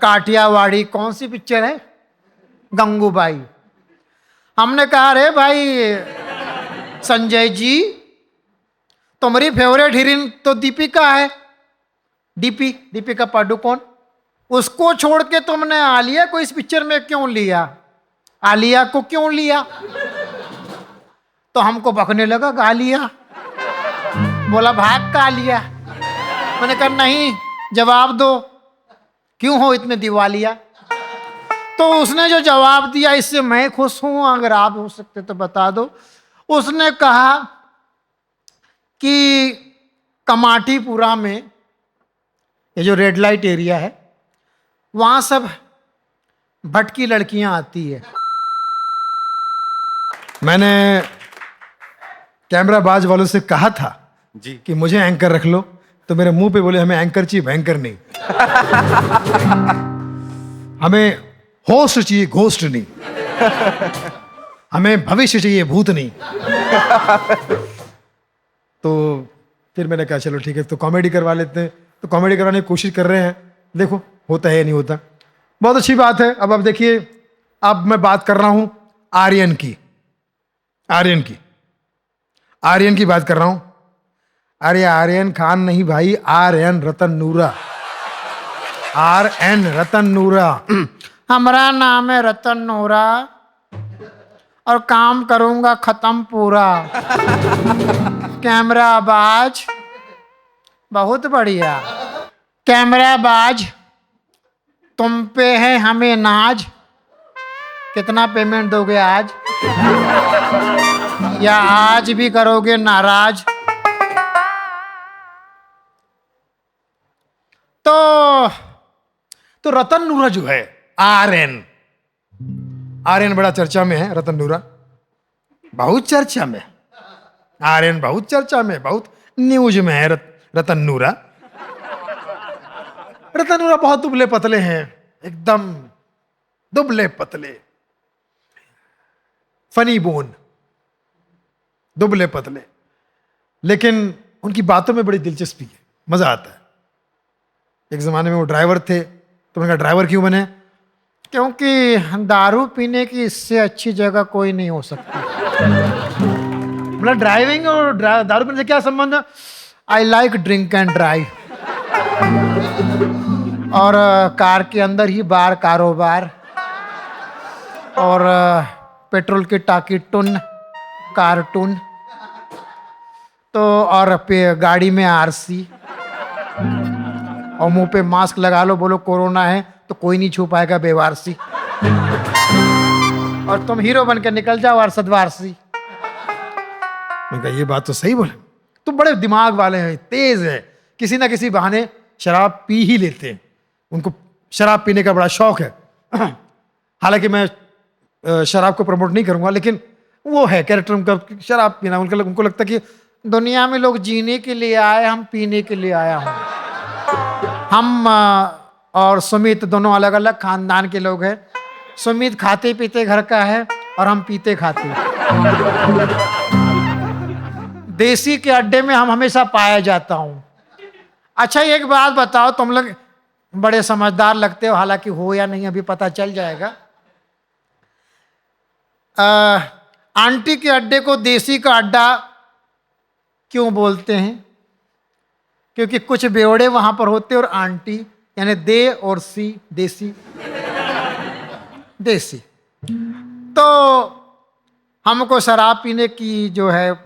काठियावाड़ी कौन सी पिक्चर है? गंगूबाई। हमने कहा अरे भाई संजय जी, तुम्हारी फेवरेट हीरोइन तो दीपिका है, दीपिका पादुकोण। उसको छोड़ के तुमने आलिया को इस पिक्चर में क्यों लिया? आलिया को क्यों लिया? तो हमको बकने लगा गालिया, बोला भाग का आलिया। मैंने कहा नहीं, जवाब दो, क्यों हो इतने दिवालिया? तो उसने जो जवाब दिया इससे मैं खुश हूं, अगर आप हो सकते तो बता दो। उसने कहा कि कमाटीपुरा में, ये जो रेड लाइट एरिया है, वहां सब भटकी लड़कियां आती है। मैंने कैमरा बाज वालों से कहा था जी कि मुझे एंकर रख लो, तो मेरे मुंह पे बोले हमें एंकर चाहिए, भयंकर नहीं। हमें होस्ट चाहिए, घोस्ट नहीं। हमें भविष्य चाहिए, भूत नहीं। तो फिर मैंने कहा चलो ठीक है, तो कॉमेडी करवा लेते हैं। तो कॉमेडी करवाने की कोशिश कर रहे हैं, देखो होता है या नहीं होता। बहुत अच्छी बात है। अब देखिए, अब मैं बात कर रहा हूं आर्यन की बात कर रहा हूं। अरे आर्यन खान नहीं भाई, RN रतन नूरा, RN रतन नूरा। हमारा नाम है रतन नूरा और काम करूंगा खत्म पूरा। कैमरा बाज, बहुत बढ़िया। कैमरा बाज, तुम पे है हमें नाज, कितना पेमेंट दोगे आज, या आज भी करोगे नाराज? तो रतन नूरा जो है, आर्यन बड़ा चर्चा में है। रतन नूरा बहुत चर्चा में, आर्यन बहुत चर्चा में, बहुत न्यूज में है। रतन नूरा बहुत दुबले पतले हैं, एकदम दुबले पतले, फनी बोन, दुबले पतले, लेकिन उनकी बातों में बड़ी दिलचस्पी है, मजा आता है। एक जमाने में वो ड्राइवर थे, तो मैंने कहा ड्राइवर क्यों बने? क्योंकि दारू पीने की इससे अच्छी जगह कोई नहीं हो सकती। मतलब ड्राइविंग और दारू पीने से क्या संबंध है? I like drink and drive. और कार के अंदर ही बार कारोबार, और पेट्रोल की टाकी टुन, कार्टून, तो और गाड़ी में RC, और मुंह पे मास्क लगा लो, बोलो कोरोना है, तो कोई नहीं छू पाएगा बेवारसी। और तुम हीरो बन के निकल जाओ और सदवारसी। मैं कहा ये बात तो सही बोले, तुम बड़े दिमाग वाले हैं, तेज है, किसी ना किसी बहाने शराब पी ही लेते हैं। उनको शराब पीने का बड़ा शौक है। हालांकि मैं शराब को प्रमोट नहीं करूंगा, लेकिन वो है कैरेक्टर उनका, शराब पीना। उनको लगता है कि दुनिया में लोग जीने के लिए आए, हम पीने के लिए आया हूं। हम और सुमित दोनों अलग अलग खानदान के लोग हैं। सुमित खाते पीते घर का है और हम पीते खाते। देसी के अड्डे में हम हमेशा पाया जाता हूं। अच्छा एक बात बताओ, तुम लोग बड़े समझदार लगते हो, हालांकि हो या नहीं अभी पता चल जाएगा। आंटी के अड्डे को देसी का अड्डा क्यों बोलते हैं? क्योंकि कुछ बेवड़े वहां पर होते और आंटी, यानी दे और सी, देसी। तो हमको शराब पीने की जो है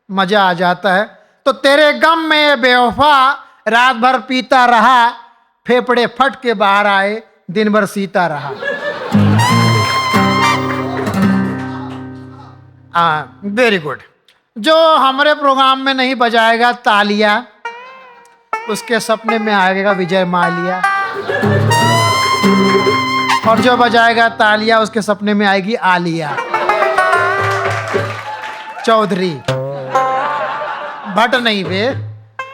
मजा आ जाता है। तो तेरे गम में बेवफा रात भर पीता रहा, फेफड़े फट के बाहर आए, दिन भर सीता रहा। Very good. जो हमारे प्रोग्राम में नहीं बजाएगा तालिया, उसके सपने में आएगा विजय माल्या, और जो बजाएगा तालिया उसके सपने में आएगी आलिया चौधरी। भट्ट नहीं बे,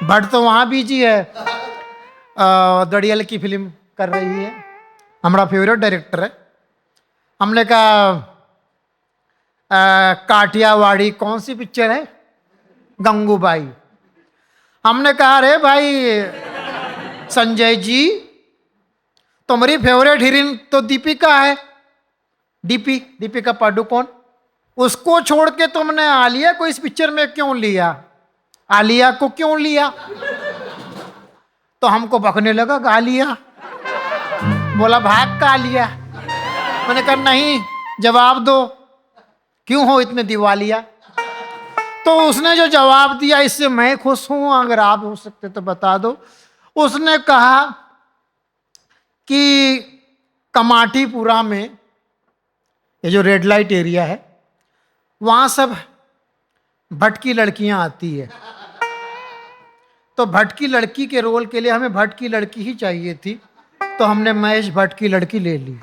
भट्ट तो वहां बीजी है, दड़ियल की फिल्म कर रही है, हमारा फेवरेट डायरेक्टर है। हमने कहा काठियावाड़ी कौन सी पिक्चर है? गंगूबाई। हमने कहा अरे भाई संजय जी, तुम्हारी फेवरेट हीरोइन तो दीपिका है, दीपिका पादुकोण। उसको छोड़ के तुमने आलिया को इस पिक्चर में क्यों लिया? आलिया को क्यों लिया? तो हमको बकने लगा गालिया, बोला भाग का आलिया। मैंने कहा नहीं, जवाब दो, क्यों हो इतने दिवालिया? तो उसने जो जवाब दिया इससे मैं खुश हूं, अगर आप हो सकते तो बता दो। उसने कहा कि कमाटीपुरा में, ये जो रेड लाइट एरिया है, वहां सब भटकी लड़कियां आती है, तो भटकी लड़की के रोल के लिए हमें भटकी लड़की ही चाहिए थी, तो हमने महेश भट्ट की लड़की ले ली।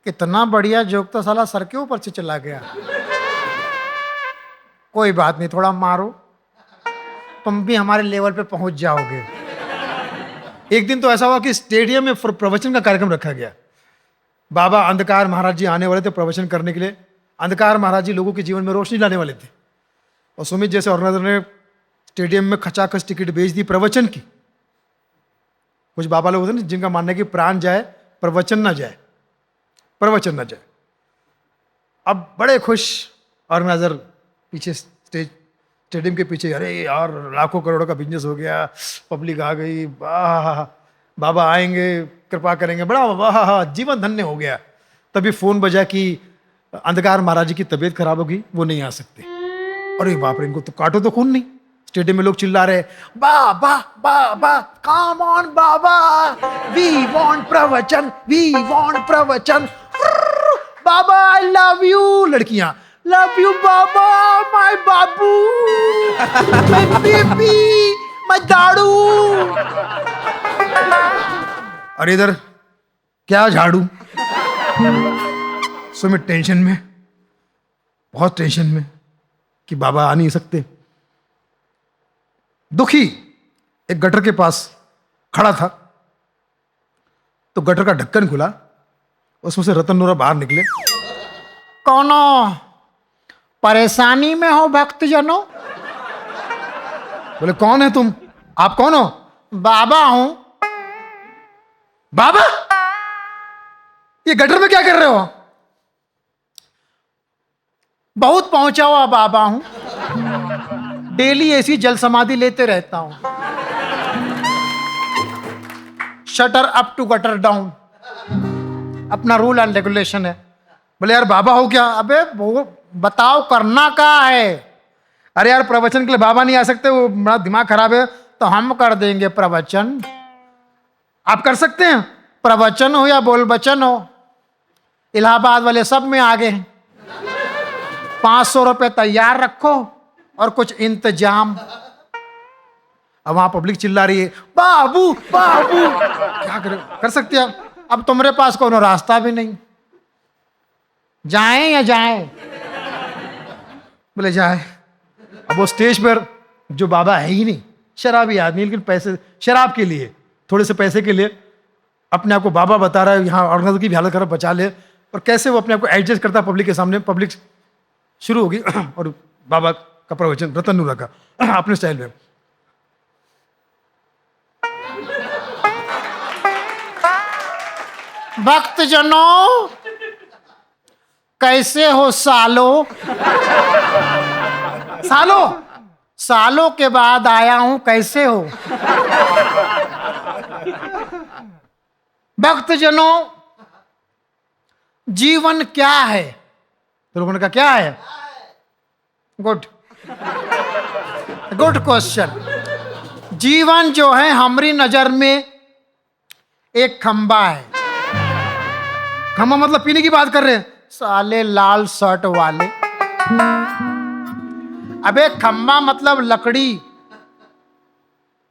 कितना बढ़िया जोक था, साला सर के ऊपर से चला गया। कोई बात नहीं, थोड़ा मारो, तुम भी हमारे लेवल पे पहुंच जाओगे। एक दिन तो ऐसा हुआ कि स्टेडियम में प्रवचन का कार्यक्रम रखा गया। बाबा अंधकार महाराज जी आने वाले थे प्रवचन करने के लिए। अंधकार महाराज जी लोगों के जीवन में रोशनी लाने वाले थे, और सुमित जैसे ऑर्गेनाइजर ने स्टेडियम में खचाखच टिकट बेच दी प्रवचन की। कुछ बाबा लोग होते हैं जिनका मानना है कि प्राण जाए प्रवचन ना जाए, प्रवचन ना जाए। अब बड़े खुश ऑर्गेनाइजर पीछे स्टेडियम के पीछे, अरे यार लाखों करोड़ों का बिजनेस हो गया, पब्लिक आ गई, वाह बाबा आएंगे कृपा करेंगे, बड़ा वाह जीवन धन्य हो गया। तभी फोन बजा कि अंधकार महाराज जी की तबीयत खराब होगी, वो नहीं आ सकते। अरे बाप रे, इनको तो काटो तो खून नहीं। स्टेडियम में लोग चिल्ला रहे, बाबा बाबा कम ऑन बाबा, we want pravachan, we want pravachan. बाबा आई लव यू। लड़कियां, लव यू बाबा, माय बाबू, माय बेबी, माय दाड़ू। अरे इधर क्या झाड़ू? सुमित टेंशन में, बहुत टेंशन में कि बाबा आ नहीं सकते। दुखी एक गटर के पास खड़ा था, तो गटर का ढक्कन खुला, उसमें से रतन नोरा बाहर निकले। कौनो परेशानी में हो भक्तजनों? बोले कौन है तुम? आप कौन हो? बाबा हूं। बाबा, ये गटर में क्या कर रहे हो? बहुत पहुंचा हुआ बाबा हूं, डेली ऐसी जल समाधि लेते रहता हूं। Shutter up to gutter down, अपना रूल एंड रेगुलेशन है। बोले यार बाबा हो क्या? अबे वो बताओ करना क्या है? अरे यार प्रवचन के लिए बाबा नहीं आ सकते, वो मेरा दिमाग खराब है, तो हम कर देंगे प्रवचन। आप कर सकते हैं, प्रवचन हो या बोल बचन हो। इलाहाबाद वाले सब में आगे हैं। 500 रुपये तैयार रखो और कुछ इंतजाम। अब वहां पब्लिक चिल्ला रही है, बाबू बाबू। क्या कर सकते हैं? अब तुम्हारे पास कोनो रास्ता भी नहीं, जाएं या जाएं? बोले जाए। अब वो स्टेज पर जो बाबा है ही नहीं, शराबी आदमी, लेकिन पैसे, शराब के लिए, थोड़े से पैसे के लिए अपने आप को बाबा बता रहा है, यहाँ ऑर्गेनाइजर की भी हालत खराब, बचा ले। और कैसे वो अपने आप को एडजस्ट करता पब्लिक के सामने। पब्लिक शुरू होगी और बाबा का प्रवचन रतन नूरा का अपने स्टाइल में। भक्तजनों कैसे हो सालों? सालों सालों के बाद आया हूं, कैसे हो? भक्तजनों जीवन क्या है? तो लोगों ने कहा क्या है? Good good question. जीवन जो है हमारी नजर में एक खंबा है। खंबा मतलब पीने की बात कर रहे हैं, साले लाल शर्ट वाले। अबे खंबा मतलब लकड़ी,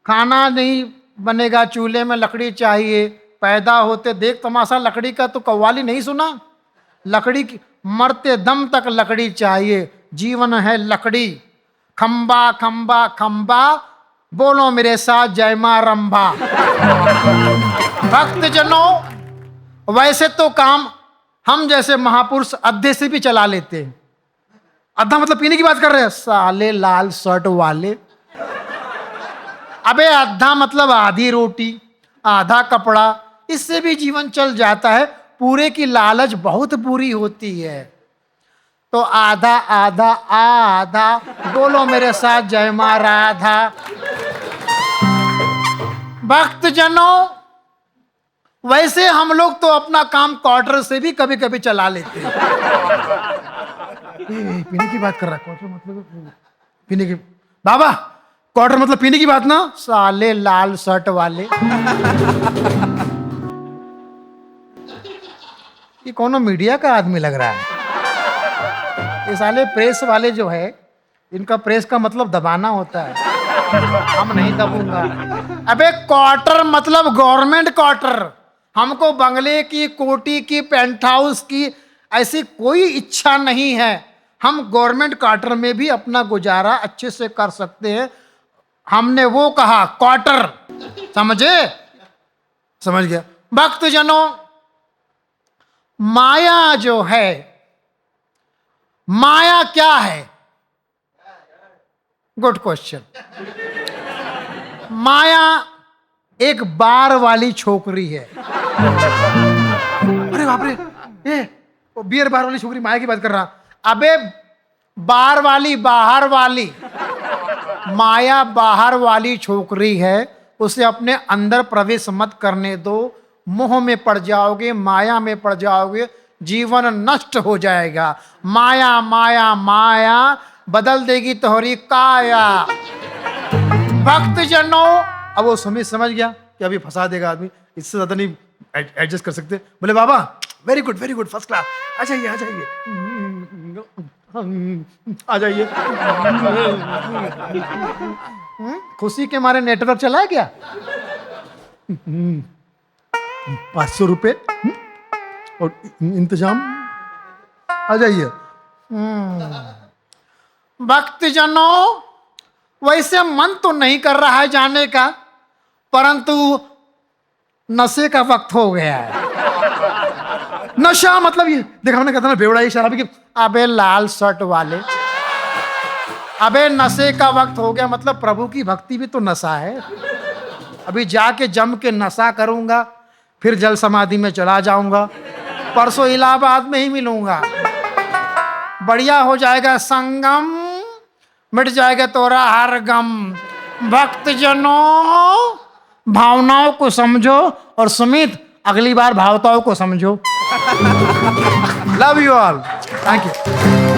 खाना नहीं बनेगा, चूल्हे में लकड़ी चाहिए। पैदा होते देख तमाशा लकड़ी का, तो कव्वाली नहीं सुना? लकड़ी की, मरते दम तक लकड़ी चाहिए। जीवन है लकड़ी। खंबा खंबा खंबा, बोलो मेरे साथ जय मां रंभा। भक्तजनों वैसे तो काम हम जैसे महापुरुष अद्धे से भी चला लेते हैं। अद्धा मतलब पीने की बात कर रहे हैं, साले लाल शर्ट वाले। अबे आधा मतलब आधी रोटी, आधा कपड़ा, इससे भी जीवन चल जाता है। पूरे की लालच बहुत बुरी होती है। तो आधा आधा आधा, बोलो मेरे साथ जय मां राधा। भक्त जनों, वैसे हम लोग तो अपना काम क्वार्टर से भी कभी कभी चला लेते हैं। पीने की बात कर रहा है, क्वार्टर मतलब पीने की। बाबा, क्वार्टर मतलब पीने की बात ना, साले लाल शर्ट वाले। ये कौन मीडिया का आदमी लग रहा है। ये साले प्रेस वाले जो है, इनका प्रेस का मतलब दबाना होता है। हम नहीं दबूंगा। अबे क्वार्टर मतलब गवर्नमेंट क्वार्टर। हमको बंगले की, कोठी की, पेंट हाउस की ऐसी कोई इच्छा नहीं है। हम गवर्नमेंट क्वार्टर में भी अपना गुजारा अच्छे से कर सकते हैं। हमने वो कहा क्वार्टर, समझे? समझ गया। भक्तजनों, माया जो है, माया क्या है? Good question. माया एक बार वाली छोकरी है। अरे बाप रे, ये बियर बार वाली छोकरी माया की बात कर रहा। अबे बार वाली, बाहर वाली। माया बाहर वाली छोकरी है, उसे अपने अंदर प्रवेश मत करने दो। मोह में पड़ जाओगे, माया में पड़ जाओगे, जीवन नष्ट हो जाएगा। माया माया माया बदल देगी तोहरी काया। भक्तजनों, अब वो समझ गया कि अभी फंसा देगा आदमी, इससे ज्यादा नहीं एडजस्ट कर सकते। बोले बाबा वेरी गुड फर्स्ट क्लास, आ जाइए आ जाइए आ जाइए। खुशी के मारे नेटवर्क चला क्या? 500 रुपए और इंतजाम, आ जाइए। भक्तजनों, वैसे मन तो नहीं कर रहा है जाने का, परंतु नशे का वक्त हो गया है। नशा मतलब ये देखा, हमने कहता ना बेवड़ा ये शराबी की। अबे लाल शर्ट वाले, अबे नशे का वक्त हो गया मतलब प्रभु की भक्ति भी तो नशा है। अभी जाके जम के नशा करूंगा, फिर जल समाधि में चला जाऊंगा, परसों इलाहाबाद में ही मिलूंगा। बढ़िया हो जाएगा संगम, मिट जाएगा तोरा हर गम। भक्तजनों, भावनाओं को समझो और सुमित अगली बार भावताओं को समझो। Love you all, thank you.